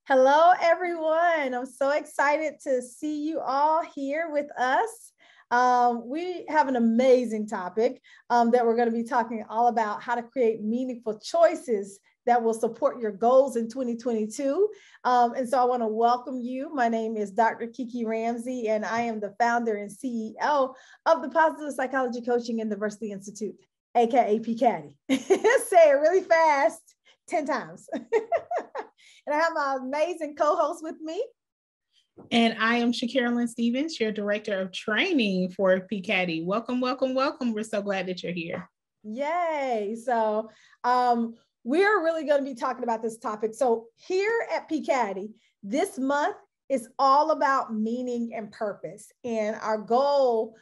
Hello, everyone. I'm so excited to see you all here with us. We have an amazing topic that we're going to be talking all about how to create meaningful choices that will support your goals in 2022. And so I want to welcome you. My name is Dr. Kiki Ramsey, and I am the founder and CEO of the Positive Psychology Coaching and Diversity Institute, aka PPCaDI. Say it really fast, 10 times. And I have my amazing co-host with me. And I am Shacarolyn Stevens, your Director of Training for PPCaDI. Welcome, welcome, welcome. We're so glad that you're here. Yay. So we're really going to be talking about this topic. So here at PPCaDI, this month is all about meaning and purpose. And our goal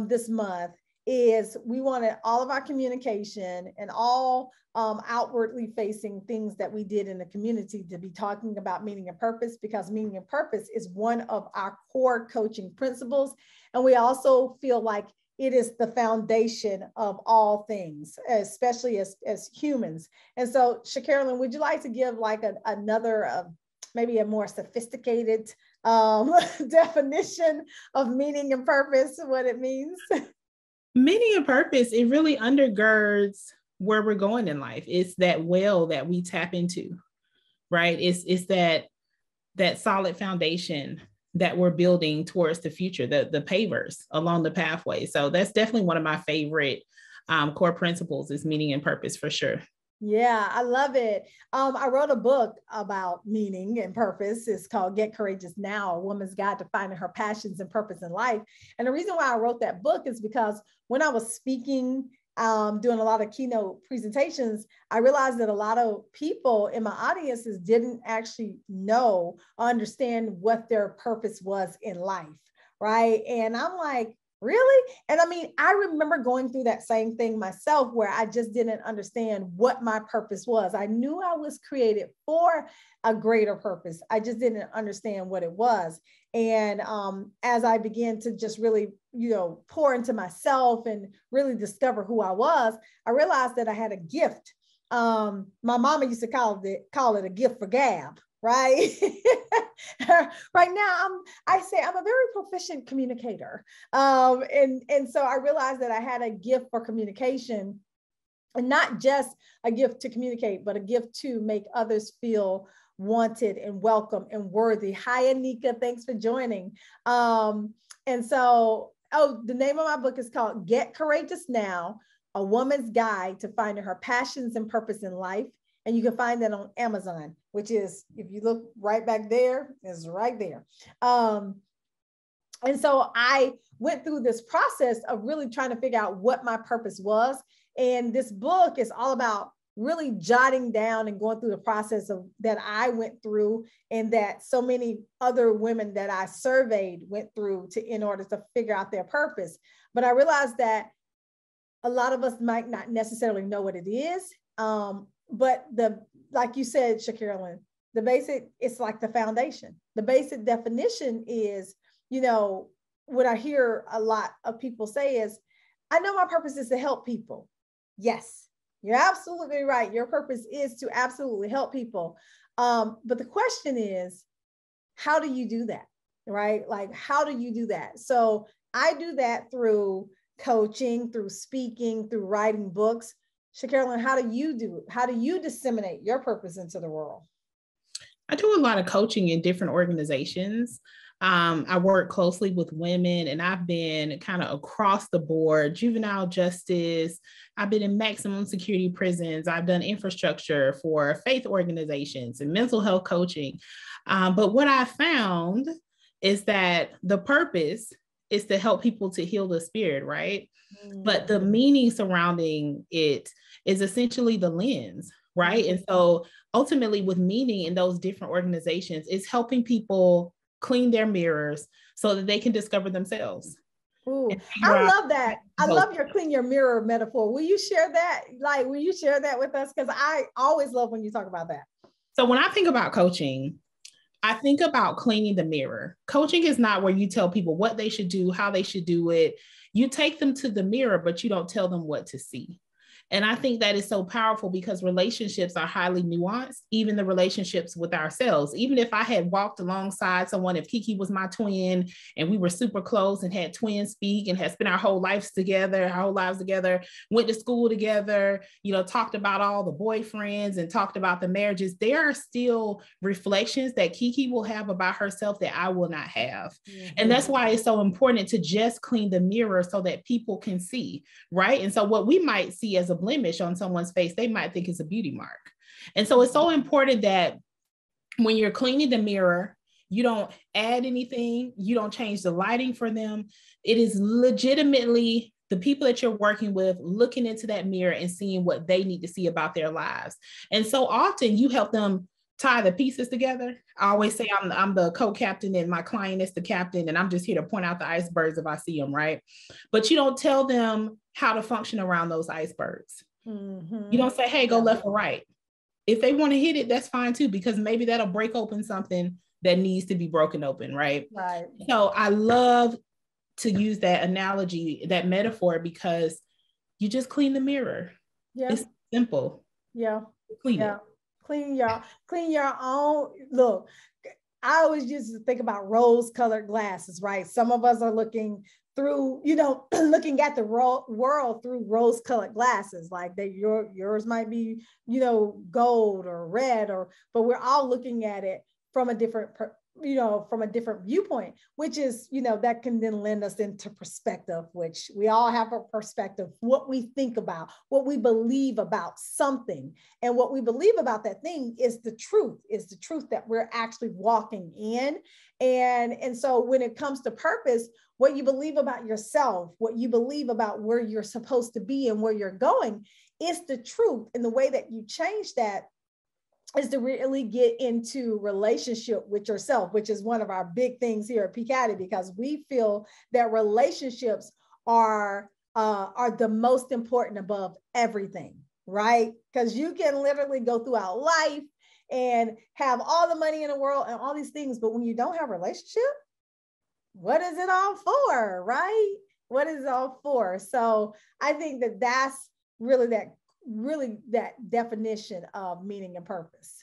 this month is we wanted all of our communication and all outwardly facing things that we did in the community to be talking about meaning and purpose, because meaning and purpose is one of our core coaching principles. And we also feel like it is the foundation of all things, especially as humans. And so, Shacarolyn, would you like to give like another, maybe a more sophisticated definition of meaning and purpose, what it means? Meaning and purpose, it really undergirds where we're going in life. It's that well that we tap into, right? It's that solid foundation that we're building towards the future, the pavers along the pathway. So that's definitely one of my favorite core principles is meaning and purpose for sure. Yeah, I love it. I wrote a book about meaning and purpose. It's called Get Courageous Now, A Woman's Guide to Finding Her Passions and Purpose in Life. And the reason why I wrote that book is because when I was speaking, doing a lot of keynote presentations, I realized that a lot of people in my audiences didn't actually know or understand what their purpose was in life, right? And I'm like, really? And I mean, I remember going through that same thing myself where I just didn't understand what my purpose was. I knew I was created for a greater purpose. I just didn't understand what it was. And as I began to just really, pour into myself and really discover who I was, I realized that I had a gift. My mama used to call it a gift for gab. Right. Right now, I'm a very proficient communicator. And so I realized that I had a gift for communication, and not just a gift to communicate, but a gift to make others feel wanted and welcome and worthy. Hi, Anika. Thanks for joining. And so, the name of my book is called Get Courageous Now, A Woman's Guide to Finding Her Passions and Purpose in Life. And you can find that on Amazon, which is, if you look right back there, is right there. And so I went through this process of really trying to figure out what my purpose was. And this book is all about really jotting down and going through the process of that I went through, and that so many other women that I surveyed went through in order to figure out their purpose. But I realized that a lot of us might not necessarily know what it is. But like you said, Shacarolyn, it's like the foundation. The basic definition is, what I hear a lot of people say is, I know my purpose is to help people. Yes, you're absolutely right. Your purpose is to absolutely help people. But the question is, how do you do that? Right? Like, how do you do that? So I do that through coaching, through speaking, through writing books. Shacarolyn, how do you do it? How do you disseminate your purpose into the world? I do a lot of coaching in different organizations. I work closely with women, and I've been kind of across the board, juvenile justice. I've been in maximum security prisons. I've done infrastructure for faith organizations and mental health coaching. But what I found is that the purpose is to help people to heal the spirit, right? But the meaning surrounding it is essentially the lens, right? And so ultimately with meaning in those different organizations, it's helping people clean their mirrors so that they can discover themselves. Ooh, I love that. I love your clean your mirror metaphor. Will you share that? Will you share that with us? Because I always love when you talk about that. So when I think about coaching, I think about cleaning the mirror. Coaching is not where you tell people what they should do, how they should do it. You take them to the mirror, but you don't tell them what to see. And I think that is so powerful because relationships are highly nuanced, even the relationships with ourselves. Even if I had walked alongside someone, if Kiki was my twin and we were super close and had twin speak and had spent our whole lives together, went to school together, talked about all the boyfriends and talked about the marriages, there are still reflections that Kiki will have about herself that I will not have. Mm-hmm. And that's why it's so important to just clean the mirror so that people can see, right? And so what we might see as a blemish on someone's face, they might think it's a beauty mark. And so it's so important that when you're cleaning the mirror, you don't add anything, you don't change the lighting for them. It is legitimately the people that you're working with looking into that mirror and seeing what they need to see about their lives. And so often you help them tie the pieces together. I always say I'm the co-captain and my client is the captain, and I'm just here to point out the icebergs if I see them, right? But you don't tell them how to function around those icebergs. Mm-hmm. You don't say, hey, go left or right. If they want to hit it, that's fine too, because maybe that'll break open something that needs to be broken open, right? Right. So I love to use that analogy, that metaphor, because you just clean the mirror. Yeah. It's simple. Yeah. Clean it. Clean your own. Look, I always used to think about rose-colored glasses, right? Some of us are looking through, looking at the world through rose-colored glasses, like yours might be, gold or red, but we're all looking at it from a different viewpoint, which is, that can then lend us into perspective, which we all have a perspective, what we think about, what we believe about something. And what we believe about that thing is the truth that we're actually walking in. And so when it comes to purpose, what you believe about yourself, what you believe about where you're supposed to be and where you're going is the truth. And the way that you change that is to really get into relationship with yourself, which is one of our big things here at PPCaDI, because we feel that relationships are the most important above everything, right? Because you can literally go throughout life and have all the money in the world and all these things, but when you don't have a relationship, what is it all for, right? What is it all for? So I think that that's really that definition of meaning and purpose.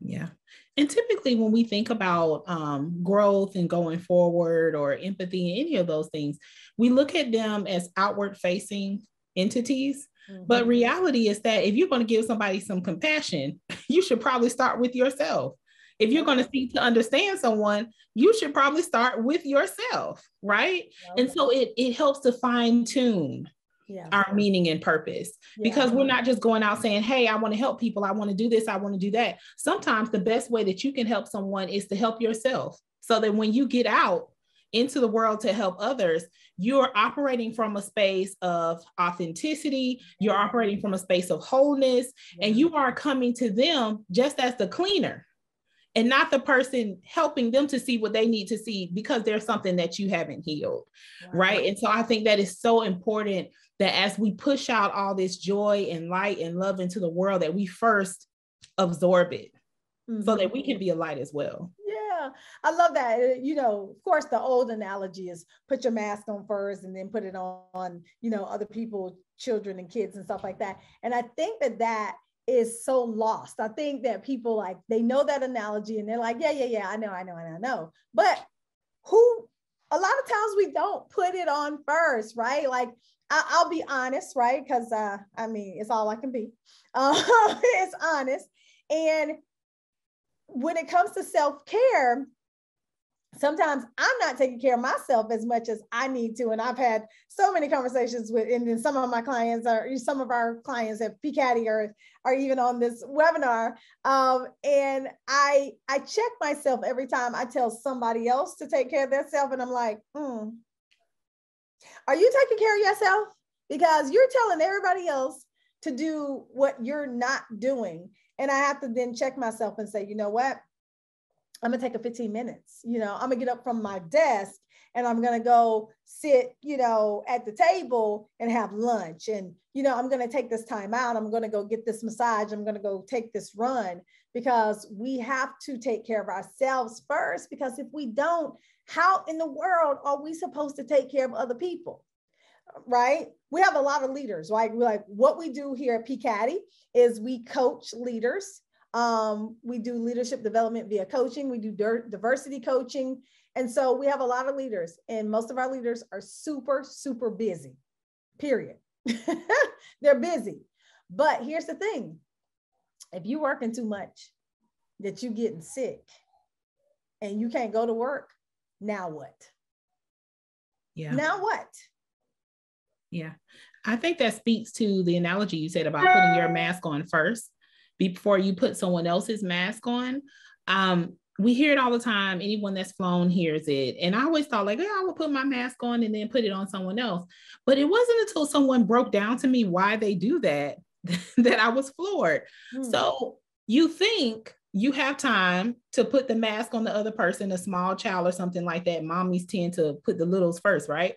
Yeah. And typically when we think about growth and going forward or empathy, any of those things, we look at them as outward facing entities. Mm-hmm. But reality is that if you're going to give somebody some compassion, you should probably start with yourself. If you're going to seek to understand someone, you should probably start with yourself, right? Okay. And so it helps to fine tune our meaning and purpose, because we're not just going out saying, hey, I want to help people. I want to do this. I want to do that. Sometimes the best way that you can help someone is to help yourself, so that when you get out into the world to help others, you're operating from a space of authenticity. You're operating from a space of wholeness, and you are coming to them just as the cleaner, and not the person helping them to see what they need to see because there's something that you haven't healed, right? And so I think that is so important that as we push out all this joy and light and love into the world, that we first absorb it so that we can be a light as well. Yeah, I love that. Of course, the old analogy is put your mask on first and then put it on, other people, children and kids and stuff like that. And I think that is so lost. I think that people they know that analogy and they're like, yeah, I know. But a lot of times we don't put it on first, right? Like, I'll be honest, right? Because it's all I can be. It's honest. And when it comes to self-care, sometimes I'm not taking care of myself as much as I need to. And I've had so many conversations with, and then some of our clients at PPCaDI are even on this webinar. And I check myself every time I tell somebody else to take care of themselves. And I'm like, are you taking care of yourself? Because you're telling everybody else to do what you're not doing. And I have to then check myself and say, you know what? I'm gonna take a 15 minutes, I'm gonna get up from my desk and I'm gonna go sit, at the table and have lunch. And, I'm gonna take this time out. I'm gonna go get this massage. I'm gonna go take this run, because we have to take care of ourselves first, because if we don't, how in the world are we supposed to take care of other people? right? We have a lot of leaders, right? We're like, what we do here at PPCaDI is we coach leaders. We do leadership development via coaching. We do diversity coaching. And so we have a lot of leaders, and most of our leaders are super, super busy, period. They're busy. But here's the thing. If you're working too much, that you're getting sick and you can't go to work, now what? Yeah. Now what? Yeah. I think that speaks to the analogy you said about putting your mask on first before you put someone else's mask on. We hear it all the time. Anyone that's flown hears it. And I always thought like, yeah, I would put my mask on and then put it on someone else. But it wasn't until someone broke down to me why they do that, that I was floored. So you think you have time to put the mask on the other person, a small child or something like that. Mommies tend to put the littles first, right?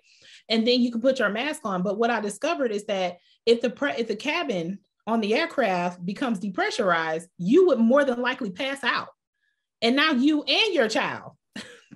And then you can put your mask on. But what I discovered is that if the cabin on the aircraft becomes depressurized, you would more than likely pass out. And now you and your child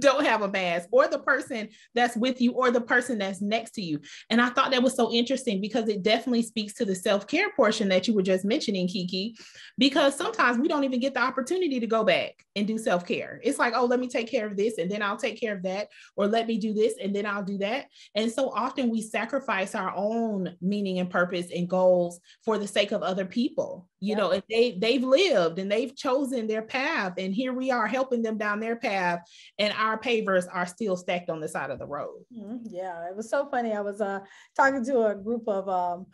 don't have a mask, or the person that's with you, or the person that's next to you. And I thought that was so interesting because it definitely speaks to the self-care portion that you were just mentioning, Kiki, because sometimes we don't even get the opportunity to go back and do self-care. It's like, oh, let me take care of this and then I'll take care of that, or let me do this and then I'll do that. And so often we sacrifice our own meaning and purpose and goals for the sake of other people, you know, and they've lived and they've chosen their path, and here we are helping them down their path, and our pavers are still stacked on the side of the road. Yeah, it was so funny. I was talking to a group of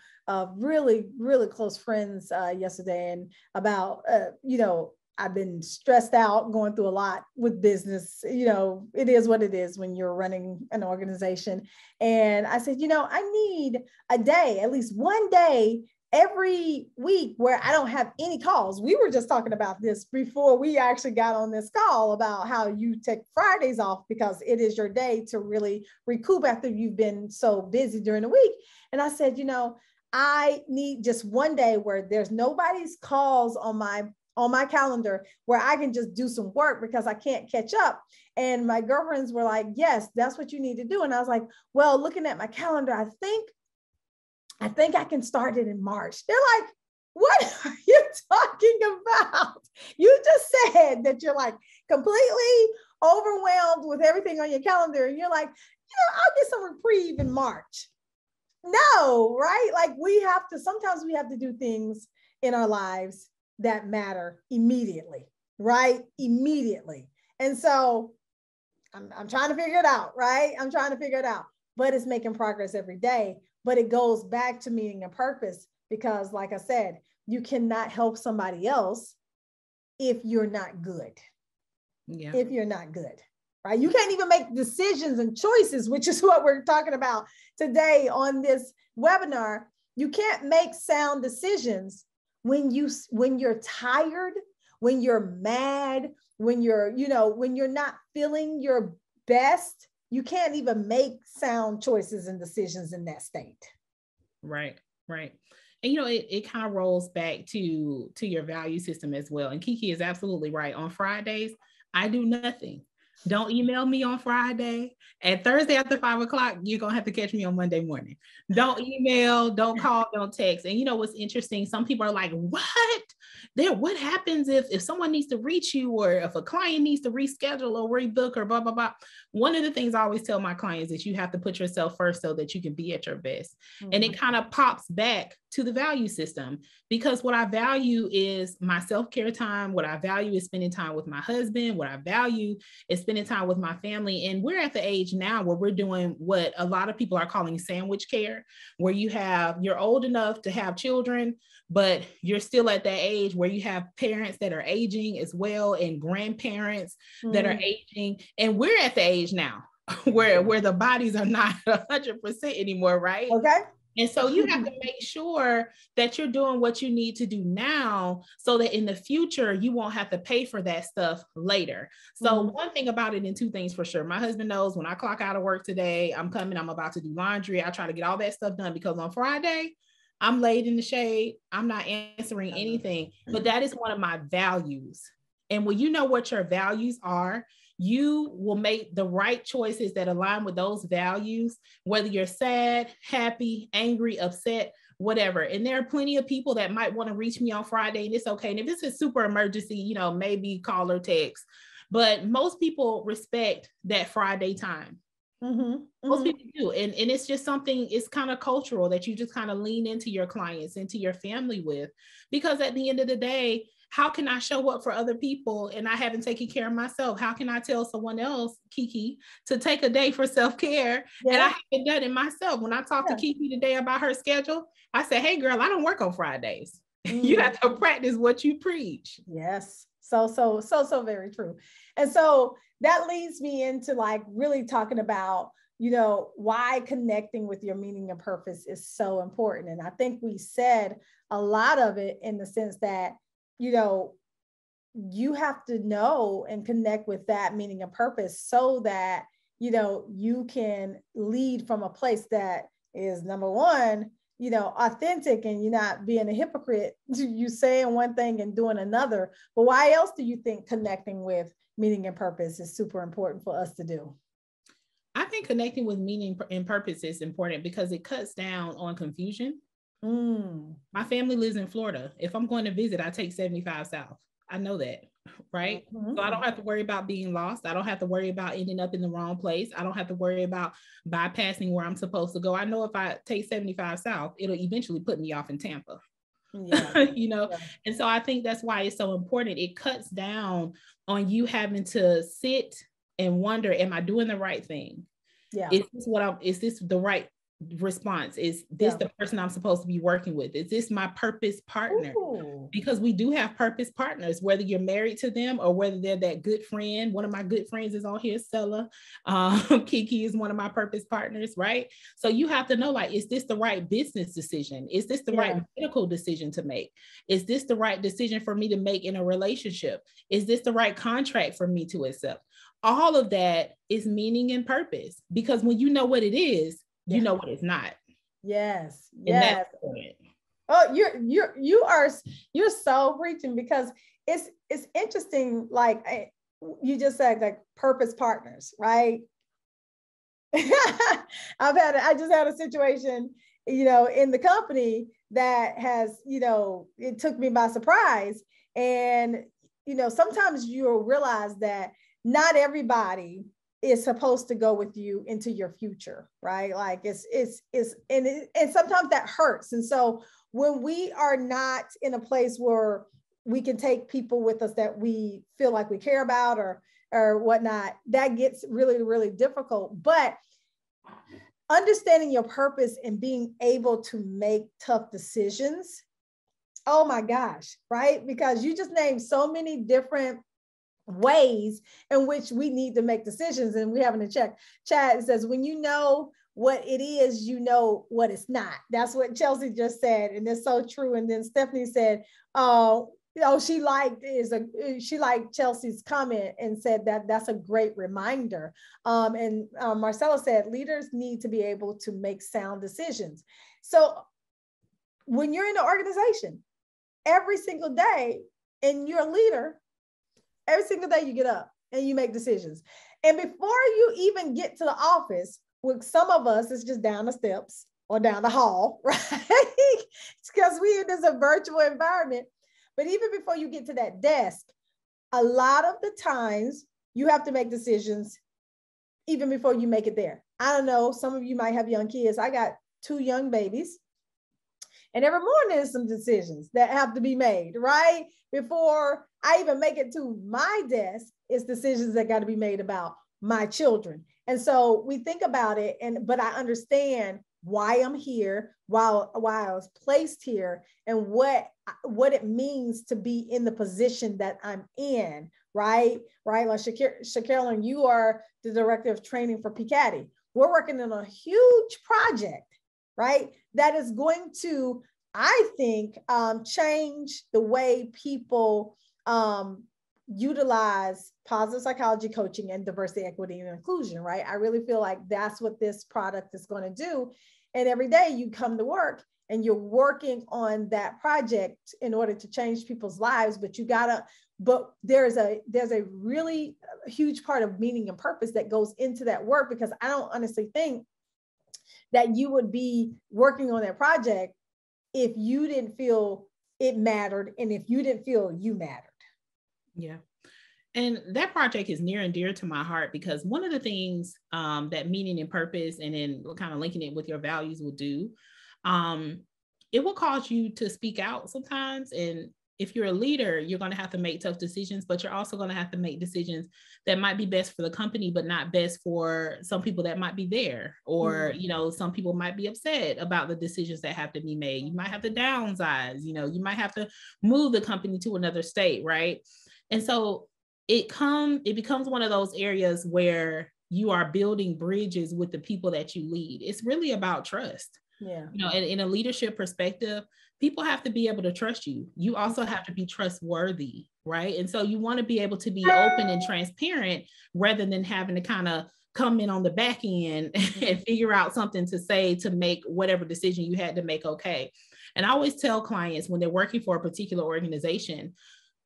really, really close friends yesterday, and about, you know, I've been stressed out, going through a lot with business. You know, it is what it is when you're running an organization. And I said, you know, I need a day, at least one day every week where I don't have any calls. We were just talking about this before we actually got on this call, about how you take Fridays off because it is your day to really recoup after you've been so busy during the week. And I said, you know, I need just one day where there's nobody's calls on my calendar, where I can just do some work because I can't catch up. And my girlfriends were like, yes, that's what you need to do. And I was like, well, looking at my calendar, I think I can start it in March. They're like, what are you talking about? You just said that you're like completely overwhelmed with everything on your calendar. And you're like, you know, I'll get some reprieve in March. No, right? Like sometimes we have to do things in our lives that matter immediately, right? Immediately. And so I'm trying to figure it out, right? I'm trying to figure it out, but it's making progress every day. But it goes back to meaning and purpose, because like I said, you cannot help somebody else if you're not good. Yeah. If you're not good, right? You can't even make decisions and choices, which is what we're talking about today on this webinar. You can't make sound decisions when you're tired, when you're mad, when you're not feeling your best. You can't even make sound choices and decisions in that state. Right. And, you know, it kind of rolls back to your value system as well. And Kiki is absolutely right. On Fridays, I do nothing. Don't email me on Friday. And Thursday after 5 o'clock, you're going to have to catch me on Monday morning. Don't email, don't call, don't text. And you know what's interesting? Some people are like, what happens if someone needs to reach you, or if a client needs to reschedule or rebook or blah, blah, blah. One of the things I always tell my clients is you have to put yourself first so that you can be at your best. And it kind of pops back to the value system, because what I value is my self-care time. What I value is spending time with my husband. What I value is spending time with my family. And we're at the age now where we're doing what a lot of people are calling sandwich care, where you're old enough to have children, but you're still at that age where you have parents that are aging as well, and grandparents that are aging. And we're at the age now where the bodies are not 100% anymore, right? Okay. And so you have to make sure that you're doing what you need to do now, so that in the future, you won't have to pay for that stuff later. So one thing about it, and two things for sure. My husband knows when I clock out of work today, I'm about to do laundry. I try to get all that stuff done, because on Friday, I'm laid in the shade. I'm not answering anything, but that is one of my values. And when you know what your values are, you will make the right choices that align with those values, whether you're sad, happy, angry, upset, whatever. And there are plenty of people that might want to reach me on Friday, and it's okay. And if it's a super emergency, you know, maybe call or text. But most people respect that Friday time. Mm-hmm. Most people do. And it's just something, it's kind of cultural that you just kind of lean into your clients, into your family with, because at the end of the day, how can I show up for other people and I haven't taken care of myself? How can I tell someone else, Kiki, to take a day for self-care? Yeah. And I haven't done it myself. When I talked Yeah. to Kiki today about her schedule, I said, hey girl, I don't work on Fridays. You have to practice what you preach. Yes. So very true. And so that leads me into like really talking about, you know, why connecting with your meaning and purpose is so important. And I think we said a lot of it in the sense that, you know, you have to know and connect with that meaning and purpose so that, you know, you can lead from a place that is, number one, you know, authentic, and you're not being a hypocrite. You saying one thing and doing another. But why else do you think connecting with meaning and purpose is super important for us to do? I think connecting with meaning and purpose is important because it cuts down on confusion. My family lives in Florida. If I'm going to visit, I take 75 South. I know that, right? So I don't have to worry about being lost. I don't have to worry about ending up in the wrong place. I don't have to worry about bypassing where I'm supposed to go. I know if I take 75 South, it'll eventually put me off in Tampa. Yeah. You know, yeah. And so I think that's why it's so important. It cuts down on you having to sit and wonder, am I doing the right thing? Yeah. Is this the right response? Is this the person I'm supposed to be working with? Is this my purpose partner? Ooh. Because we do have purpose partners, whether you're married to them or whether they're that good friend. One of my good friends is on here, Stella. Kiki is one of my purpose partners, right? So you have to know, like, is this the right business decision? Is this the right medical decision to make? Is this the right decision for me to make in a relationship? Is this the right contract for me to accept? All of that is meaning and purpose, because when you know what it is, you know what it's not. Yes. Yes. Oh, you're so preaching, because it's interesting. Like you just said, like purpose partners, right? I just had a situation, you know, in the company that has, you know, it took me by surprise. And, you know, sometimes you'll realize that not everybody is supposed to go with you into your future, right? Like and sometimes that hurts. And so when we are not in a place where we can take people with us that we feel like we care about or whatnot, that gets really, really difficult. But understanding your purpose and being able to make tough decisions, oh my gosh, right? Because you just named so many different ways in which we need to make decisions. And we have in the chat, it says, when you know what it is, you know what it's not. That's what Chelsea just said. And it's so true. And then Stephanie said, you know, she liked Chelsea's comment and said that that's a great reminder. And Marcella said, leaders need to be able to make sound decisions. So when you're in an organization every single day and you're a leader, every single day you get up and you make decisions. And before you even get to the office, with some of us, it's just down the steps or down the hall, right? It's because we in this a virtual environment. But even before you get to that desk, a lot of the times you have to make decisions even before you make it there. I don't know, some of you might have young kids. I got 2 young babies. And every morning there's some decisions that have to be made, right? Before I even make it to my desk, it's decisions that got to be made about my children. And so we think about it, but I understand why I'm here, why I was placed here, and what it means to be in the position that I'm in, right? Right. Like Shaquille, you are the director of training for PPCaDI. We're working on a huge project, right? That is going to, I think, change the way people utilize positive psychology coaching and diversity, equity, and inclusion, right? I really feel like that's what this product is going to do. And every day you come to work and you're working on that project in order to change people's lives, but there's a really huge part of meaning and purpose that goes into that work, because I don't honestly think that you would be working on that project if you didn't feel it mattered and if you didn't feel you mattered. Yeah. And that project is near and dear to my heart, because one of the things that meaning and purpose, and then kind of linking it with your values, will do, it will cause you to speak out sometimes. And if you're a leader, you're going to have to make tough decisions, but you're also going to have to make decisions that might be best for the company, but not best for some people that might be there. Or, some people might be upset about the decisions that have to be made. You might have to downsize, you might have to move the company to another state, right? And so it becomes one of those areas where you are building bridges with the people that you lead. It's really about trust. Yeah. And in a leadership perspective, people have to be able to trust you. You also have to be trustworthy, right? And so you want to be able to be open and transparent, rather than having to kind of come in on the back end and figure out something to say to make whatever decision you had to make okay. And I always tell clients, when they're working for a particular organization,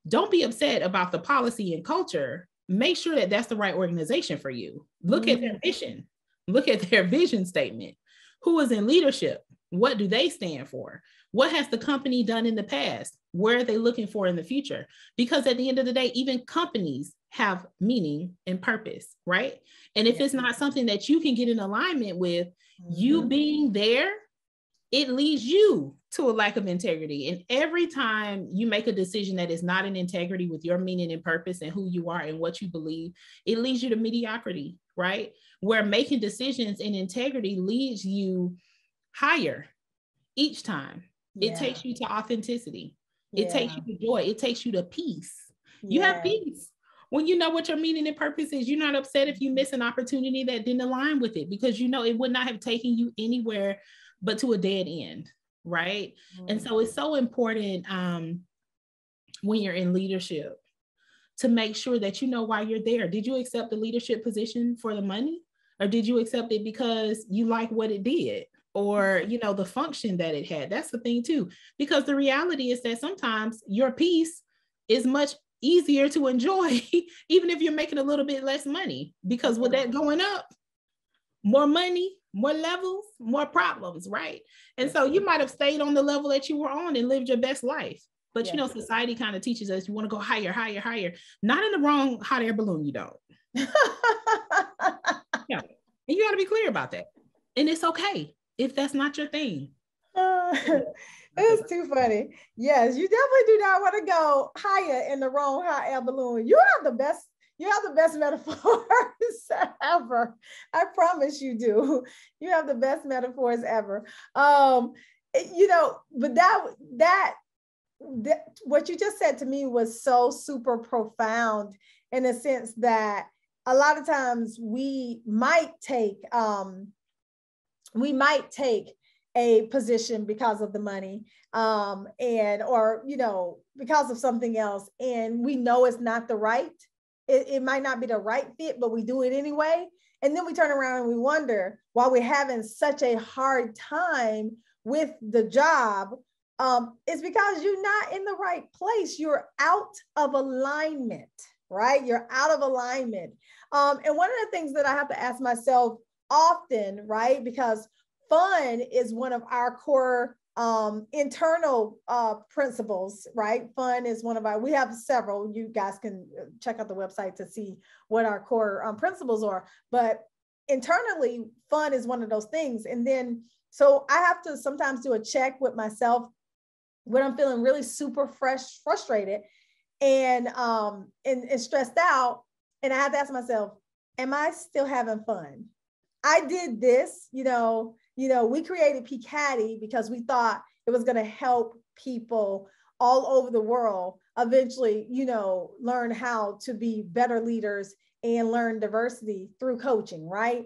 don't be upset about the policy and culture. Make sure that that's the right organization for you. Look at their mission. Look at their vision statement. Who is in leadership? What do they stand for? What has the company done in the past? Where are they looking for in the future? Because at the end of the day, even companies have meaning and purpose, right? And if it's not something that you can get in alignment with, you being there, it leads you to a lack of integrity. And every time you make a decision that is not in integrity with your meaning and purpose and who you are and what you believe, it leads you to mediocrity, right? Where making decisions in integrity leads you higher each time. It takes you to authenticity. It takes you to joy. It takes you to peace. You have peace. When you know what your meaning and purpose is, you're not upset if you miss an opportunity that didn't align with it, because you know it would not have taken you anywhere but to a dead end, right? And so it's so important when you're in leadership to make sure that you know why you're there. Did you accept the leadership position for the money? Or did you accept it because you like what it did? Or, the function that it had? That's the thing too. Because the reality is that sometimes your peace is much easier to enjoy, even if you're making a little bit less money. Because with that going up, more money, more levels, more problems, right? And so you might have stayed on the level that you were on and lived your best life. But, society kind of teaches us you want to go higher, higher, higher. Not in the wrong hot air balloon, you don't. Yeah. And you got to be clear about that. And it's okay if that's not your thing. It's too funny. Yes, you definitely do not want to go higher in the wrong hot air balloon. You have the best metaphors ever. I promise you do. You have the best metaphors ever. But that what you just said to me was so super profound, in a sense that a lot of times we might take a position because of the money, or because of something else, and we know it's not the right. It might not be the right fit, but we do it anyway. And then we turn around and we wonder why we're having such a hard time with the job. It's because you're not in the right place. You're out of alignment, right? You're out of alignment. And one of the things that I have to ask myself often, right? Because fun is one of our core internal principles, right? Fun is one of we have several. You guys can check out the website to see what our core principles are. But internally, fun is one of those things. And then, so I have to sometimes do a check with myself when I'm feeling really super frustrated and stressed out. And I have to ask myself, am I still having fun? I did this, we created PPCaDI because we thought it was going to help people all over the world eventually, learn how to be better leaders and learn diversity through coaching, right?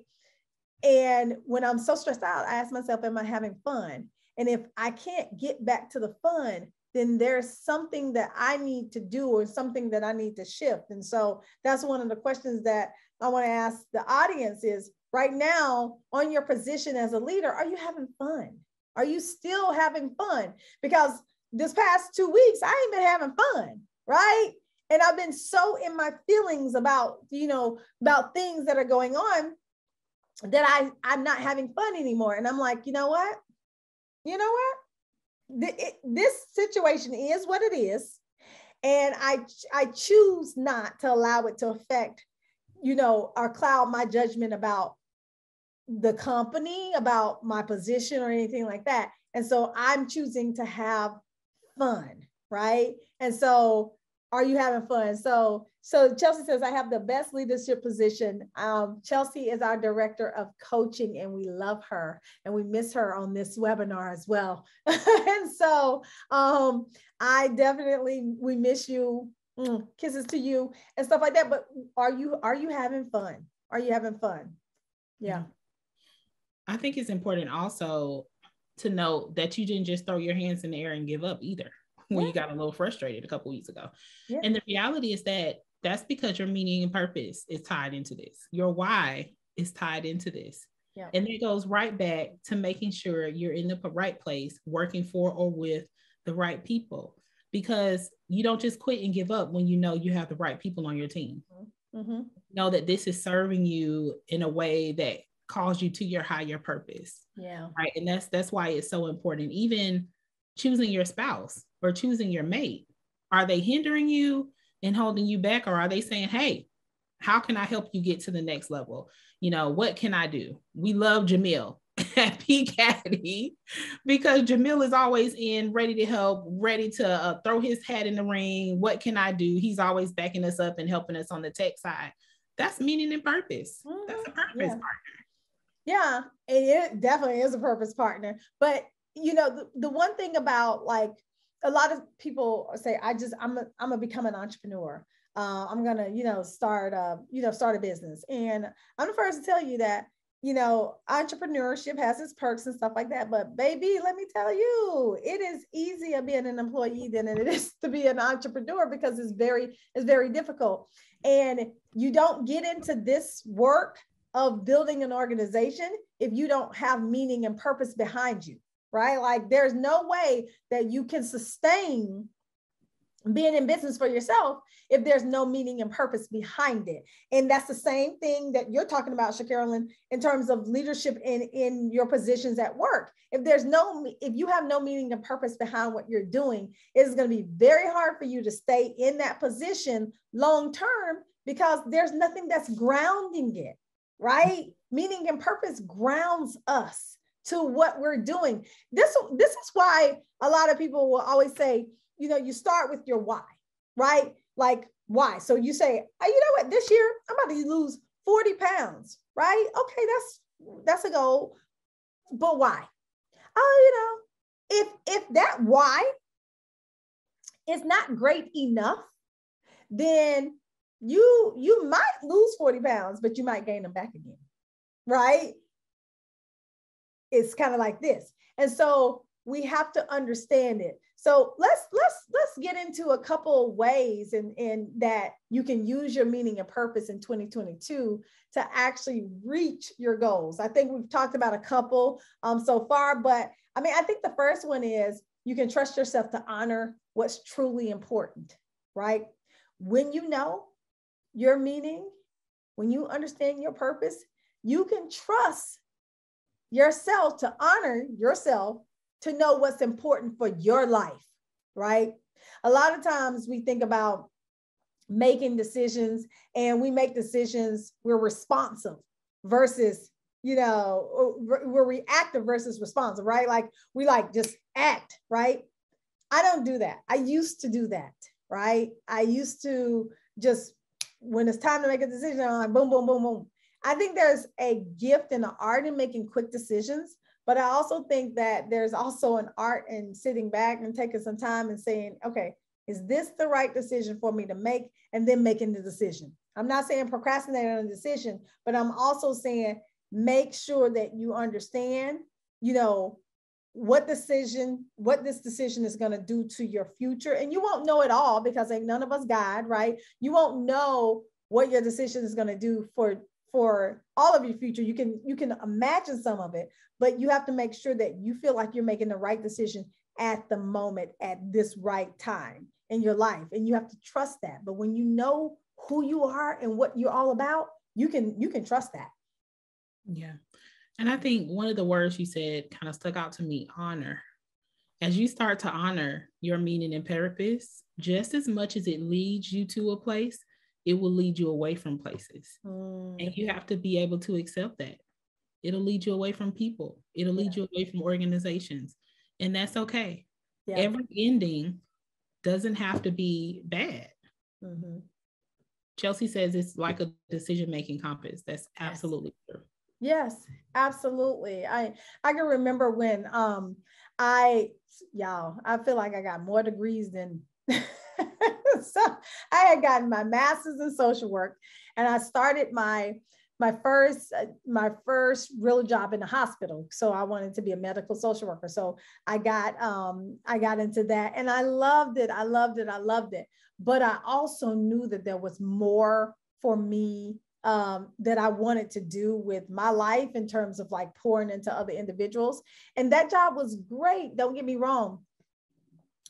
And when I'm so stressed out, I ask myself, am I having fun? And if I can't get back to the fun, then there's something that I need to do or something that I need to shift. And so that's one of the questions that I want to ask the audience is, right now, on your position as a leader, are you having fun? Are you still having fun? Because this past 2 weeks, I ain't been having fun, right? And I've been so in my feelings about, about things that are going on that I'm not having fun anymore. And I'm like, you know what? This situation is what it is. And I choose not to allow it to affect, or cloud my judgment about the company, about my position or anything like that. And so I'm choosing to have fun, right? And so, are you having fun? So Chelsea says, I have the best leadership position. Chelsea is our director of coaching, and we love her, and we miss her on this webinar as well. And so I definitely, we miss you. Kisses to you and stuff like that. But are you having fun? Are you having fun? Yeah. I think it's important also to note that you didn't just throw your hands in the air and give up either when you got a little frustrated a couple weeks ago. Yeah. And the reality is that that's because your meaning and purpose is tied into this. Your why is tied into this. Yeah. And it goes right back to making sure you're in the right place, working for or with the right people, because you don't just quit and give up when you know you have the right people on your team. Mm-hmm. Know that this is serving you in a way that calls you to your higher purpose. Yeah. Right. And that's why it's so important. Even choosing your spouse or choosing your mate, are they hindering you and holding you back? Or are they saying, hey, how can I help you get to the next level? What can I do? We love Jamil at PPCaDI because Jamil is always ready to help, ready to throw his hat in the ring. What can I do? He's always backing us up and helping us on the tech side. That's meaning and purpose. Mm-hmm. That's a purpose partner. Yeah, it definitely is a purpose partner. But the one thing about, like, a lot of people say, I'm gonna become an entrepreneur. I'm gonna start a business. And I'm the first to tell you that entrepreneurship has its perks and stuff like that. But baby, let me tell you, it is easier being an employee than it is to be an entrepreneur, because it's very difficult. And you don't get into this work of building an organization if you don't have meaning and purpose behind you, right? Like, there's no way that you can sustain being in business for yourself if there's no meaning and purpose behind it. And that's the same thing that you're talking about, Shacarolyn, in terms of leadership in your positions at work. If you have no meaning and purpose behind what you're doing, it's going to be very hard for you to stay in that position long term, because there's nothing that's grounding it. Right? Meaning and purpose grounds us to what we're doing. This is why a lot of people will always say, you start with your why, right? Like, why? So you say, oh, you know what, this year I'm about to lose 40 pounds, right? Okay, that's a goal. But why? Oh, if that why is not great enough, then you might lose 40 pounds, but you might gain them back again, right? It's kind of like this. And so we have to understand it. So let's get into a couple ways in that you can use your meaning and purpose in 2022 to actually reach your goals. I think we've talked about a couple so far, but I think the first one is you can trust yourself to honor what's truly important, right? When you know your meaning, when you understand your purpose, you can trust yourself to honor yourself, to know what's important for your life, right? A lot of times we think about making decisions, and we make decisions, we're responsive versus, we're reactive versus responsive, right? Like, we just act, right? I don't do that. I used to do that, right? I used to just, when it's time to make a decision, I'm like, boom, boom, boom, boom. I think there's a gift and an art in making quick decisions, but I also think that there's also an art in sitting back and taking some time and saying, okay, is this the right decision for me to make? And then making the decision. I'm not saying procrastinate on a decision, but I'm also saying make sure that you understand, what this decision is going to do to your future. And you won't know it all, because ain't none of us God, right? You won't know what your decision is going to do for for all of your future. You can imagine some of it, but you have to make sure that you feel like you're making the right decision at the moment, at this right time in your life. And you have to trust that. But when you know who you are and what you're all about, you can trust that. Yeah. And I think one of the words you said kind of stuck out to me, honor. As you start to honor your meaning and purpose, just as much as it leads you to a place, it will lead you away from places. And you have to be able to accept that. It'll lead you away from people. It'll lead you away from organizations. And that's okay. Yeah. Every ending doesn't have to be bad. Mm-hmm. Chelsea says it's like a decision-making compass. That's absolutely true. Yes, absolutely. I can remember when I feel like I got more degrees than so I had gotten my master's in social work, and I started my first real job in the hospital. So I wanted to be a medical social worker. So I got into that, and I loved it. But I also knew that there was more for me that I wanted to do with my life in terms of like pouring into other individuals. And that job was great. Don't get me wrong.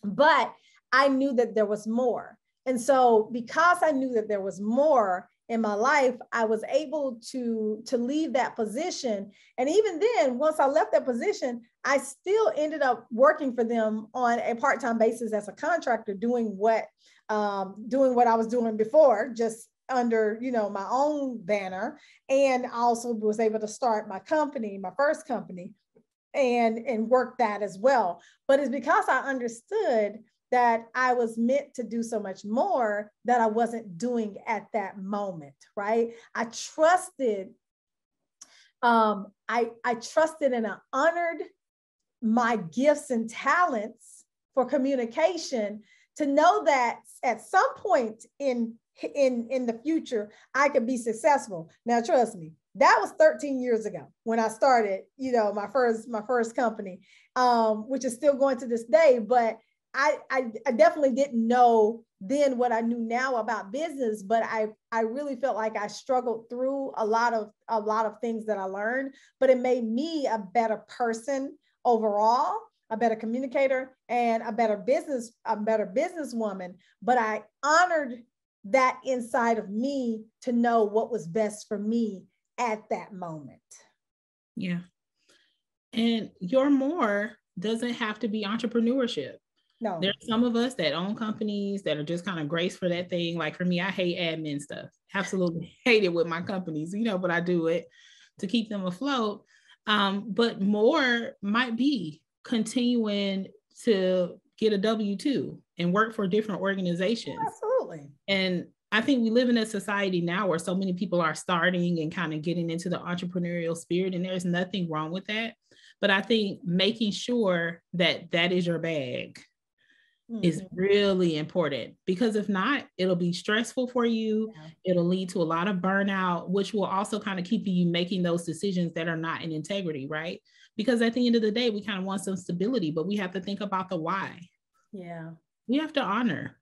But I knew that there was more. And so because I knew that there was more in my life, I was able to leave that position. And even then, once I left that position, I still ended up working for them on a part-time basis as a contractor, doing what I was doing before, just under, my own banner. And I also was able to start my company, my first company, and work that as well. But it's because I understood that I was meant to do so much more that I wasn't doing at that moment, right? I trusted and I honored my gifts and talents for communication, to know that at some point in the future, I could be successful. Now, trust me, that was 13 years ago when I started, my first company, which is still going to this day. But I definitely didn't know then what I knew now about business, but I really felt like I struggled through a lot of things that I learned, but it made me a better person overall, a better communicator, and a better businesswoman. But I honored that inside of me to know what was best for me at that moment. Yeah. And your more doesn't have to be entrepreneurship. No. There's some of us that own companies that are just kind of grace for that thing. Like for me, I hate admin stuff. Absolutely hate it with my companies, but I do it to keep them afloat. But more might be continuing to get a W-2 and work for different organizations. Oh, absolutely. And I think we live in a society now where so many people are starting and kind of getting into the entrepreneurial spirit, and there's nothing wrong with that. But I think making sure that that is your bag is really important, because if not, it'll be stressful for you. Yeah. It'll lead to a lot of burnout, which will also kind of keep you making those decisions that are not in integrity, right? Because at the end of the day, we kind of want some stability, but we have to think about the why. Yeah. We have to honor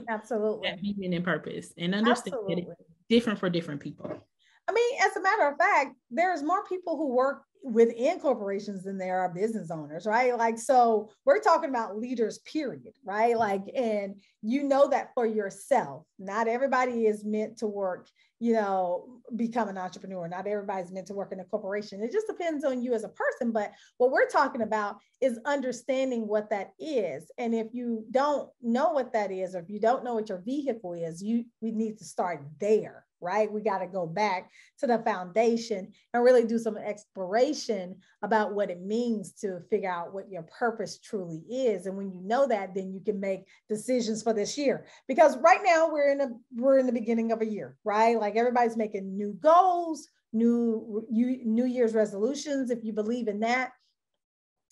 absolutely that meaning and purpose, and understand that it's different for different people. I mean, as a matter of fact, there's more people who work within corporations than there are business owners, right? Like, so we're talking about leaders, period, right? Like, and that for yourself. Not everybody is meant to work, become an entrepreneur. Not everybody's meant to work in a corporation. It just depends on you as a person. But what we're talking about is understanding what that is. And if you don't know what that is, or if you don't know what your vehicle is, we need to start there. Right? We got to go back to the foundation and really do some exploration about what it means to figure out what your purpose truly is. And when you know that, then you can make decisions for this year. Because right now we're in the beginning of a year, right? Like everybody's making new goals, new Year's resolutions, if you believe in that.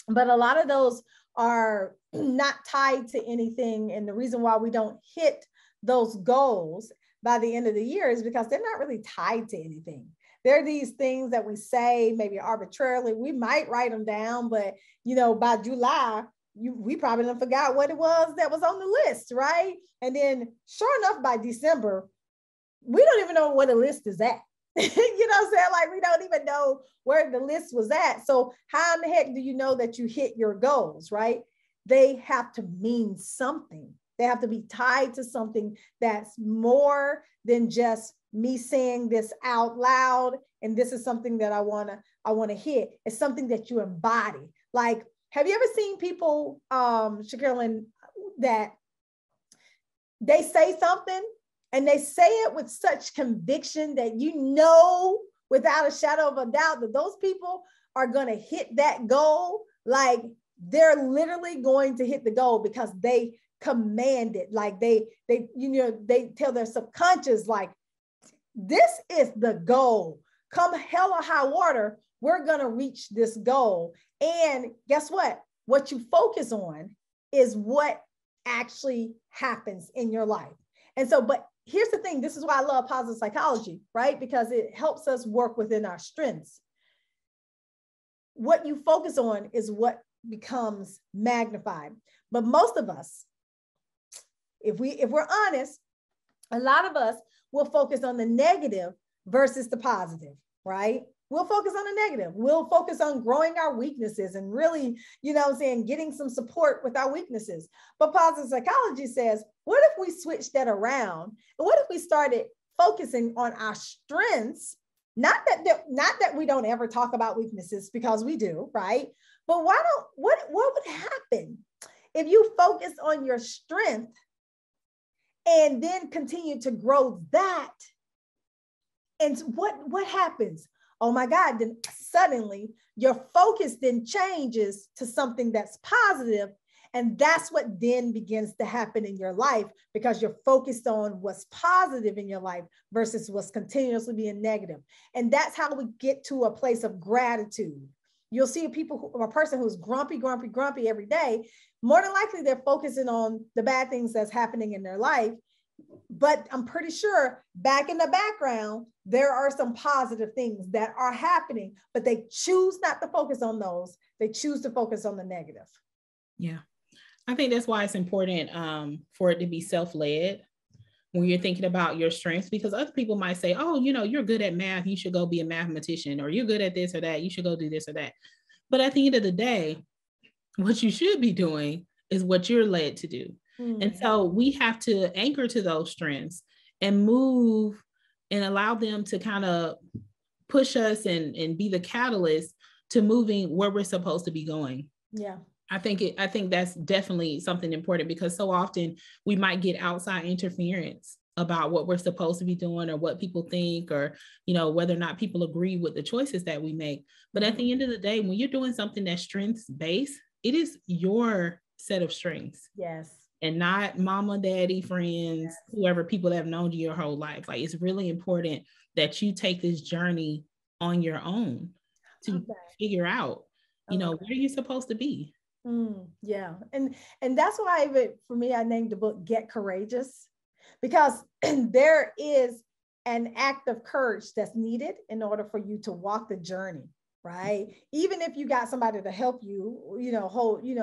But a lot of those are not tied to anything. And the reason why we don't hit those goals by the end of the year is because they're not really tied to anything. They're these things that we say maybe arbitrarily. We might write them down, but by July, we probably done forgot what it was that was on the list, right? And then sure enough, by December, we don't even know what a list is at. You know what I'm saying? Like, we don't even know where the list was at. So how in the heck do you know that you hit your goals, right? They have to mean something. They have to be tied to something that's more than just me saying this out loud. And this is something that I want to hit. It's something that you embody. Like, have you ever seen people, Shaquille, that they say something and they say it with such conviction that you know without a shadow of a doubt that those people are going to hit that goal? Like, they're literally going to hit the goal because they command it. Like, they tell their subconscious, like, this is the goal. Come hell or high water, we're going to reach this goal. And guess what? What you focus on is what actually happens in your life. And so, but here's the thing. This is why I love positive psychology, right? Because it helps us work within our strengths. What you focus on is what becomes magnified. But most of us, if we're honest, a lot of us will focus on the negative versus the positive, right? We'll focus on the negative. We'll focus on growing our weaknesses and really, getting some support with our weaknesses. But positive psychology says, what if we switch that around? And what if we started focusing on our strengths? Not that we don't ever talk about weaknesses, because we do, right? But what would happen if you focus on your strength and then continue to grow that? And what happens? Oh my God, then suddenly your focus then changes to something that's positive. And that's what then begins to happen in your life, because you're focused on what's positive in your life versus what's continuously being negative. And that's how we get to a place of gratitude. You'll see a person who's grumpy every day. More than likely, they're focusing on the bad things that's happening in their life. But I'm pretty sure back in the background, there are some positive things that are happening, but they choose not to focus on those. They choose to focus on the negative. Yeah. I think that's why it's important for it to be self-led when you're thinking about your strengths, because other people might say, oh, you're good at math, you should go be a mathematician, or you're good at this or that, you should go do this or that. But at the end of the day, what you should be doing is what you're led to do. And so we have to anchor to those strengths and move and allow them to kind of push us and be the catalyst to moving where we're supposed to be going. Yeah. I think that's definitely something important, because so often we might get outside interference about what we're supposed to be doing or what people think, or, whether or not people agree with the choices that we make. But at the end of the day, when you're doing something that's strengths based, it is your set of strengths. Yes. And not mama, daddy, friends, whoever, people that have known you your whole life. Like, it's really important that you take this journey on your own to figure out, where you're supposed to be. Yeah. And that's why for me, I named the book Get Courageous, because there is an act of courage that's needed in order for you to walk the journey. Right. Even if you got somebody to help you,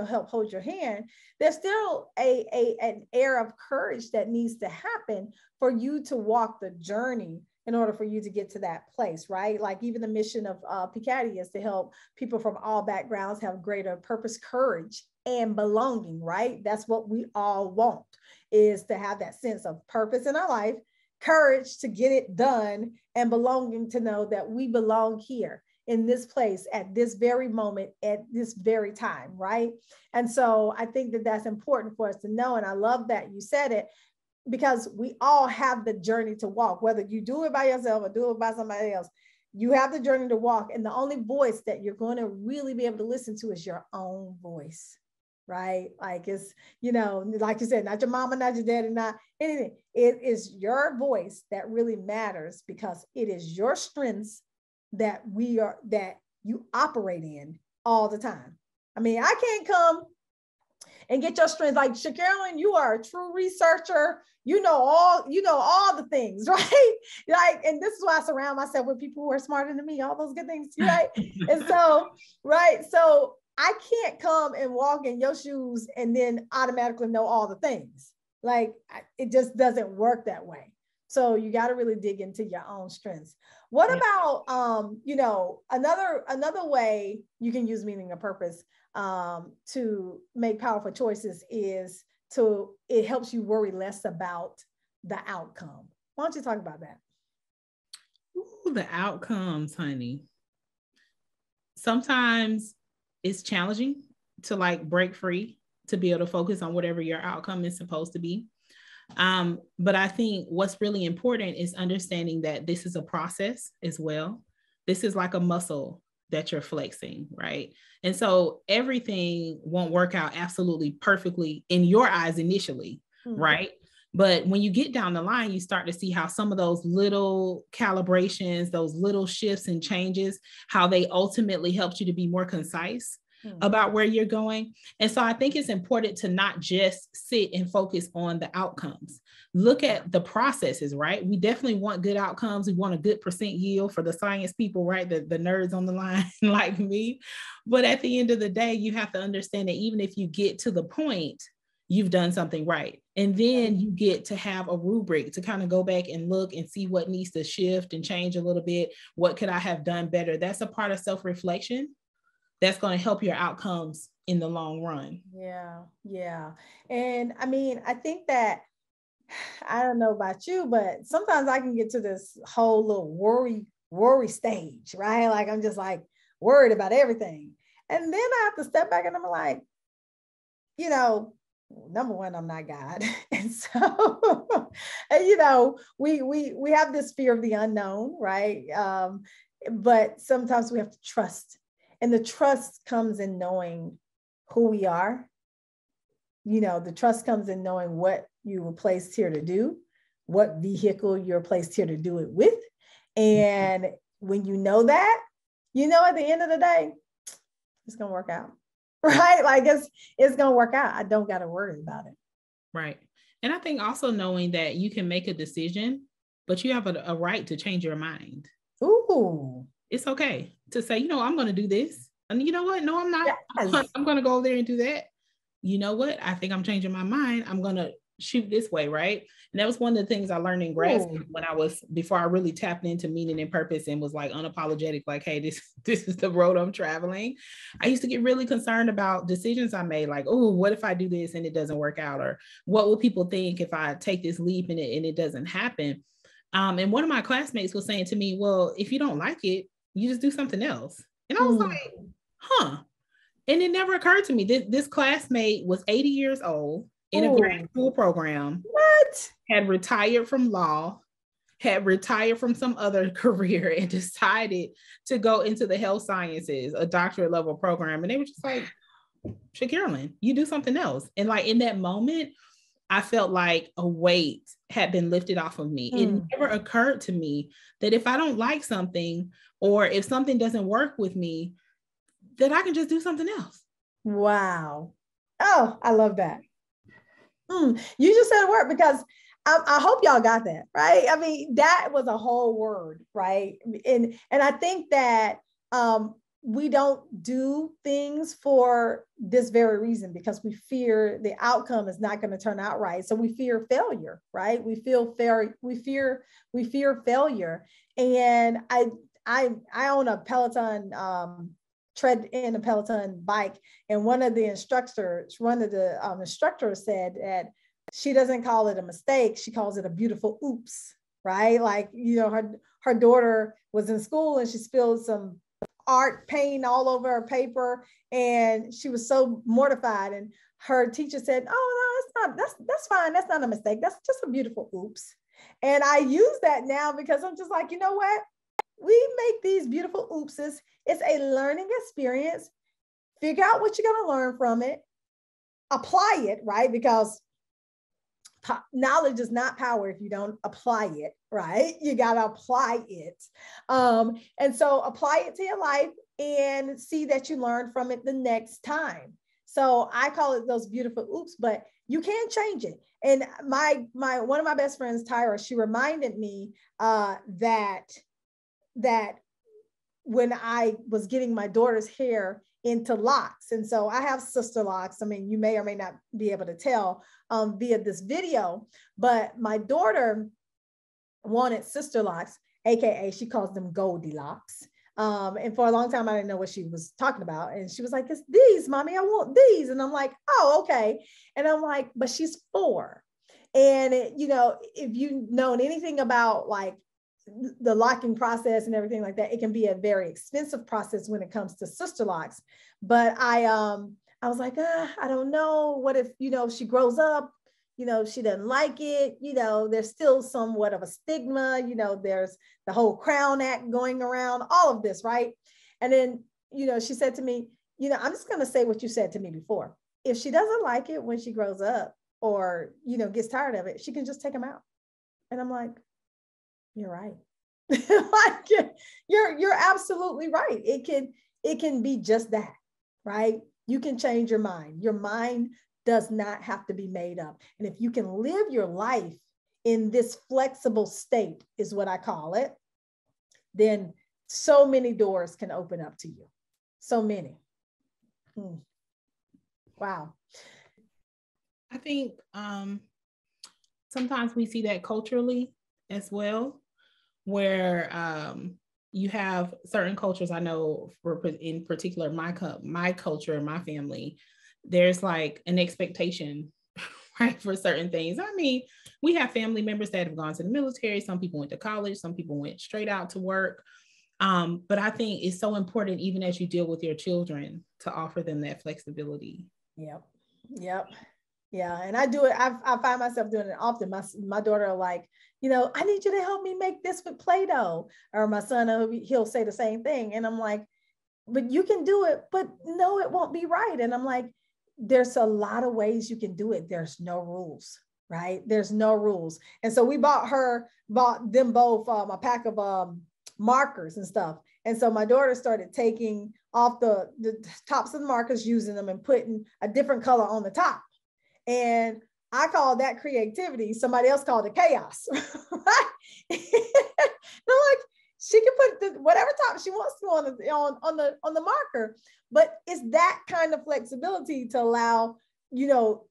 help hold your hand, there's still an air of courage that needs to happen for you to walk the journey in order for you to get to that place, right? Like, even the mission of PPCaDI is to help people from all backgrounds have greater purpose, courage, and belonging, right? That's what we all want, is to have that sense of purpose in our life, courage to get it done, and belonging to know that we belong here in this place at this very moment, at this very time, right? And so I think that that's important for us to know. And I love that you said it, because we all have the journey to walk, whether you do it by yourself or do it by somebody else. You have the journey to walk, and the only voice that you're going to really be able to listen to is your own voice, right? Like, it's, like you said, not your mama, not your daddy, not anything. It is your voice that really matters, because it is your strengths that you operate in all the time. I mean, I can't come and get your strengths. Like, Shaquille, you are a true researcher. You know all the things, right? Like, and this is why I surround myself with people who are smarter than me, all those good things, right? And so, right. So I can't come and walk in your shoes and then automatically know all the things. Like, it just doesn't work that way. So you got to really dig into your own strengths. What Yeah. about, another way you can use meaning and purpose to make powerful choices is it helps you worry less about the outcome. Why don't you talk about that? Ooh, the outcomes, honey. Sometimes it's challenging to like break free to be able to focus on whatever your outcome is supposed to be. But I think what's really important is understanding that this is a process as well. This is like a muscle that you're flexing, right? And so everything won't work out absolutely perfectly in your eyes initially, right? But when you get down the line, you start to see how some of those little calibrations, those little shifts and changes, how they ultimately helped you to be more concise about where you're going. And so I think it's important to not just sit and focus on the outcomes. Look at the processes, right? We definitely want good outcomes. We want a good percent yield for the science people, right? The nerds on the line like me. But at the end of the day, you have to understand that even if you get to the point, you've done something right. And then you get to have a rubric to kind of go back and look and see what needs to shift and change a little bit. What could I have done better? That's a part of self-reflection that's going to help your outcomes in the long run. Yeah. Yeah. And I mean, I think that, I don't know about you, but sometimes I can get to this whole little worry stage, right? Like I'm just like worried about everything. And then I have to step back and I'm like, number one, I'm not God. And so, and, we have this fear of the unknown, right? But sometimes we have to trust. And the trust comes in knowing who we are. The trust comes in knowing what you were placed here to do, what vehicle you're placed here to do it with. And when you know that, at the end of the day, it's going to work out, right? Like it's going to work out. I don't got to worry about it. Right. And I think also knowing that you can make a decision, but you have a right to change your mind. Ooh. It's okay to say, I'm going to do this. And you know what? No, I'm not. Yes. I'm going to go over there and do that. You know what? I think I'm changing my mind. I'm going to shoot this way, right? And that was one of the things I learned in grad school before I really tapped into meaning and purpose and was like unapologetic, like, hey, this is the road I'm traveling. I used to get really concerned about decisions I made, like, oh, what if I do this and it doesn't work out? Or what will people think if I take this leap and it doesn't happen? And one of my classmates was saying to me, well, if you don't like it, you just do something else. And I was like, huh. And it never occurred to me. This classmate was 80 years old in a grad school program. What? Had retired from law, had retired from some other career, and decided to go into the health sciences, a doctorate level program. And they were just like, Shakirlyn, you do something else. And like in that moment, I felt like a weight had been lifted off of me. It never occurred to me that if I don't like something or if something doesn't work with me, that I can just do something else. Wow. Oh, I love that. You just said a word because I hope y'all got that, right? I mean, that was a whole word, right? And I think that we don't do things for this very reason because we fear the outcome is not going to turn out right. So we fear failure, right? We fear failure. And I own a Peloton tread in a Peloton bike. And one of the instructors said that she doesn't call it a mistake. She calls it a beautiful oops, right? Like, her daughter was in school and she spilled some art paint all over her paper and she was so mortified. And her teacher said, oh, no, that's fine. That's not a mistake. That's just a beautiful oops. And I use that now because I'm just like, you know what? We make these beautiful oopses. It's a learning experience. Figure out what you're going to learn from it. Apply it, right? Because knowledge is not power if you don't apply it, right? You got to apply it. And so apply it to your life and see that you learn from it the next time. So I call it those beautiful oops, but you can change it. And one of my best friends, Tyra, she reminded me that when I was getting my daughter's hair into locks. And so I have sister locks. I mean, you may or may not be able to tell via this video, but my daughter wanted sister locks, AKA she calls them Goldilocks. And for a long time, I didn't know what she was talking about. And she was like, it's these, mommy, I want these. And I'm like, oh, okay. And I'm like, but she's 4. And, if you've known anything about like the locking process and everything like that, it can be a very expensive process when it comes to sister locks. But I was like, I don't know. What if, she grows up, she doesn't like it, there's still somewhat of a stigma, there's the whole Crown Act going around, all of this, right? And then, she said to me, I'm just going to say what you said to me before. If she doesn't like it when she grows up or, gets tired of it, she can just take them out. And I'm like, you're right. Like, you're absolutely right. It can be just that, right? You can change your mind. Your mind does not have to be made up. And if you can live your life in this flexible state, is what I call it, then so many doors can open up to you. So many. Wow. I think sometimes we see that culturally as well, where you have certain cultures. I know in particular, my culture and my family, there's like an expectation, right, for certain things. I mean, we have family members that have gone to the military. Some people went to college. Some people went straight out to work. But I think it's so important, even as you deal with your children, to offer them that flexibility. Yep. Yeah. And I do it. I find myself doing it often. My daughter will like, I need you to help me make this with Play-Doh. Or my son, he'll say the same thing. And I'm like, but you can do it, but no, it won't be right. And I'm like, there's a lot of ways you can do it. There's no rules, right? There's no rules. And so we bought them both a pack of markers and stuff. And so my daughter started taking off the tops of the markers, using them and putting a different color on the top. And I call that creativity. Somebody else called it chaos. Right? And I'm like, she can put whatever top she wants to on the marker, but it's that kind of flexibility to allow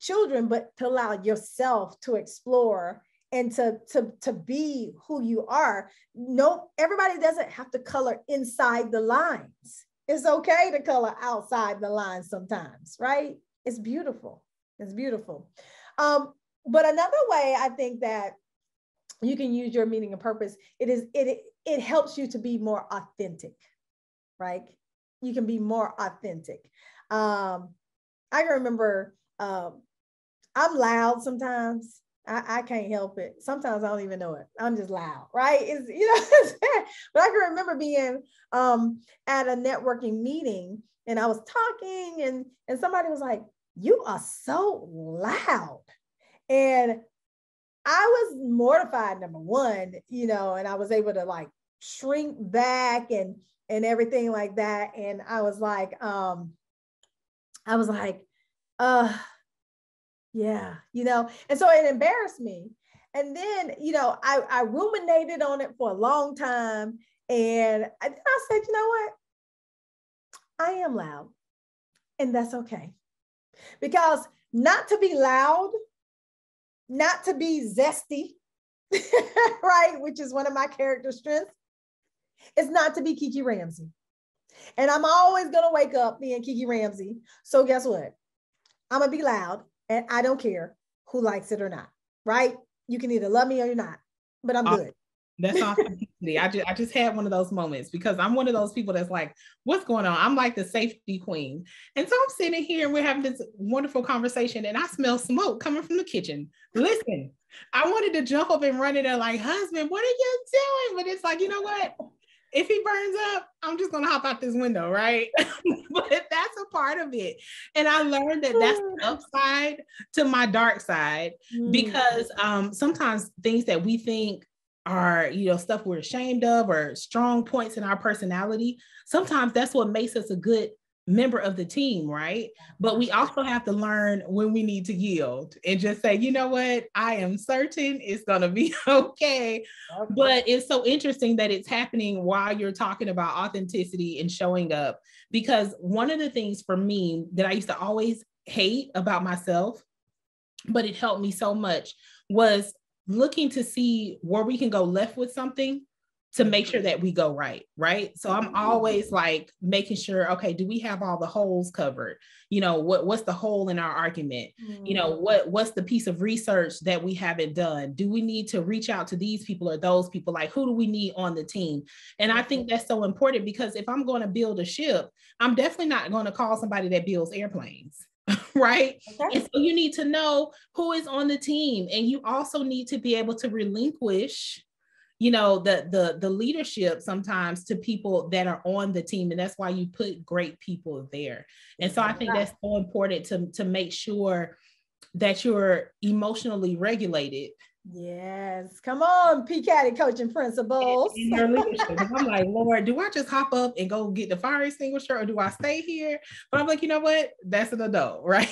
children, but to allow yourself to explore and to be who you are. No, everybody doesn't have to color inside the lines. It's okay to color outside the lines sometimes, right? It's beautiful. It's beautiful. But another way I think that you can use your meaning and purpose, it helps you to be more authentic, right? You can be more authentic. I can remember I'm loud sometimes. I can't help it. Sometimes I don't even know it. I'm just loud, right? But I can remember being at a networking meeting and I was talking and somebody was like, you are so loud. And I was mortified, number one, and I was able to like shrink back and everything like that. And I was like, yeah, and so it embarrassed me. And then, I ruminated on it for a long time. And I said, you know what? I am loud and that's okay. Because not to be loud, not to be zesty, right? Which is one of my character strengths. It's not to be Kiki Ramsey. And I'm always going to wake up being Kiki Ramsey. So guess what? I'm going to be loud and I don't care who likes it or not, right? You can either love me or you're not, but I'm good. That's authenticity. I just had one of those moments because I'm one of those people that's like, what's going on? I'm like the safety queen. And so I'm sitting here and we're having this wonderful conversation and I smell smoke coming from the kitchen. Listen, I wanted to jump up and run in there like, husband, what are you doing? But it's like, you know what? If he burns up, I'm just going to hop out this window, right? But that's a part of it. And I learned that that's the upside to my dark side because sometimes things that we think are, stuff we're ashamed of or strong points in our personality, sometimes that's what makes us a good member of the team, right? But we also have to learn when we need to yield and just say, you know what, I am certain it's going to be okay. But it's so interesting that it's happening while you're talking about authenticity and showing up, because one of the things for me that I used to always hate about myself, but it helped me so much, was looking to see where we can go left with something to make sure that we go right, right? So I'm always like making sure, okay, do we have all the holes covered? You know, what's the hole in our argument? You know, what's the piece of research that we haven't done? Do we need to reach out to these people or those people? Like, who do we need on the team? And I think that's so important, because if I'm going to build a ship, I'm definitely not going to call somebody that builds airplanes. Right. Okay. And so you need to know who is on the team, and you also need to be able to relinquish, you know, the leadership sometimes to people that are on the team. And that's why you put great people there. And so I think that's so important to make sure that you're emotionally regulated. Yes. Come on, PPCaDI coaching principles. In your leadership. I'm like, Lord, do I just hop up and go get the fire extinguisher, or do I stay here? But I'm like, you know what? That's an adult, right?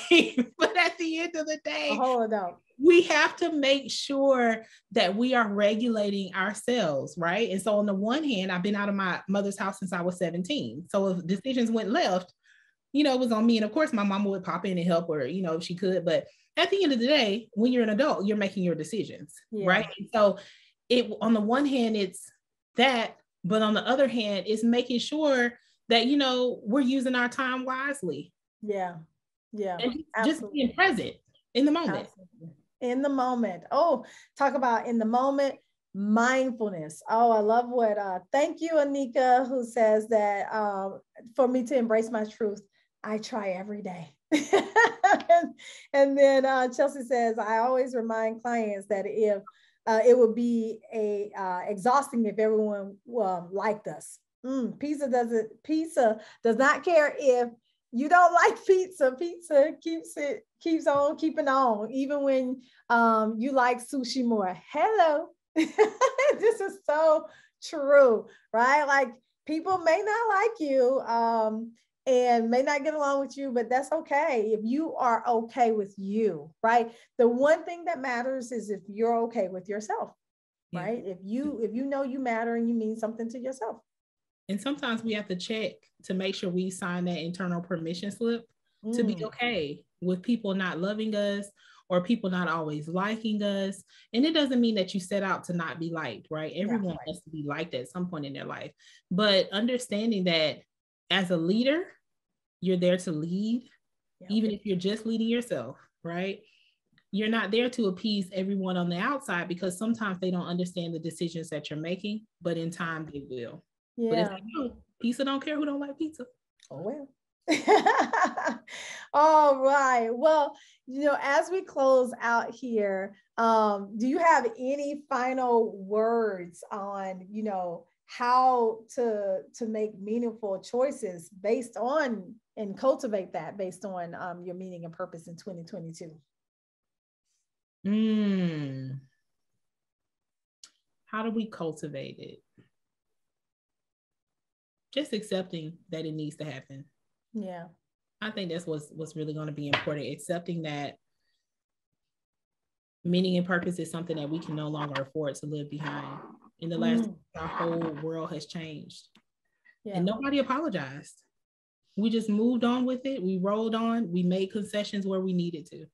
But at the end of the day, a whole adult, we have to make sure that we are regulating ourselves, right? And so on the one hand, I've been out of my mother's house since I was 17. So if decisions went left, you know, it was on me. And of course, my mama would pop in and help her, you know, if she could. But at the end of the day, when you're an adult, you're making your decisions, right? And so on the one hand, it's that, but on the other hand, it's making sure that, you know, we're using our time wisely. Yeah. And just being present in the moment. Absolutely. In the moment. Oh, talk about in the moment. Mindfulness. Oh, I love what, thank you, Anika, who says that for me to embrace my truth, I try every day. and then Chelsea says, I always remind clients that if it would be exhausting if everyone liked us. Pizza does not care if you don't like pizza. Pizza keeps on keeping on, even when you like sushi more. Hello. This is so true, right? Like, people may not like you and may not get along with you, but that's okay if you are okay with you, right? The one thing that matters is if you're okay with yourself, right? If you know you matter and you mean something to yourself. And sometimes we have to check to make sure we sign that internal permission slip to be okay with people not loving us or people not always liking us. And it doesn't mean that you set out to not be liked, right? Everyone wants to be liked at some point in their life. But understanding that as a leader, you're there to lead, even if you're just leading yourself, right? You're not there to appease everyone on the outside, because sometimes they don't understand the decisions that you're making, but in time they will. But if they don't, pizza don't care who don't like pizza. Oh, well. All right. Well, you know, as we close out here, do you have any final words on, you know, how to make meaningful choices based on and cultivate that based on your meaning and purpose in 2022? How do we cultivate it? Just accepting that it needs to happen. Yeah. I think that's what's really going to be important. Accepting that meaning and purpose is something that we can no longer afford to live behind. In the last, our whole world has changed. And nobody apologized. We just moved on with it. We rolled on. We made concessions where we needed to.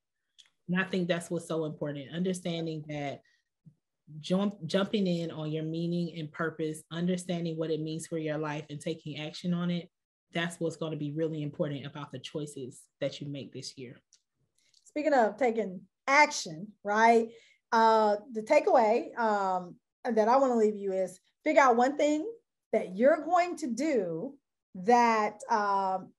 And I think that's what's so important. Understanding that jumping in on your meaning and purpose, understanding what it means for your life and taking action on it, that's what's going to be really important about the choices that you make this year. Speaking of taking action, right? The takeaway that I want to leave you is figure out one thing that you're going to do that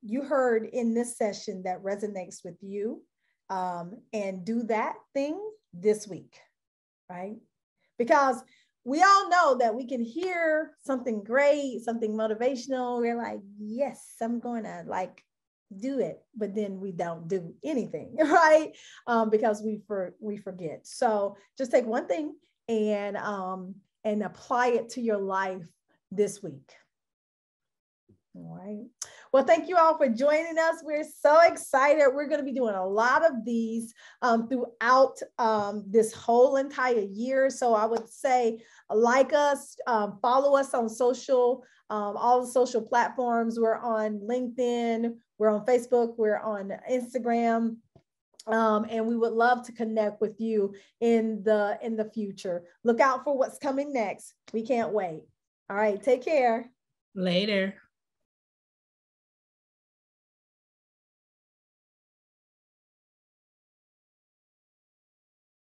you heard in this session that resonates with you, and do that thing this week, right? Because we all know that we can hear something great, something motivational. We're like, yes, I'm going to like do it, but then we don't do anything, right? Because we forget. So just take one thing and apply it to your life this week. All right. Well, thank you all for joining us. We're so excited. We're going to be doing a lot of these throughout this whole entire year. So I would say like us, follow us on social, all the social platforms. We're on LinkedIn, we're on Facebook, we're on Instagram. And we would love to connect with you in the future. Look out for what's coming next. We can't wait. All right, take care. Later.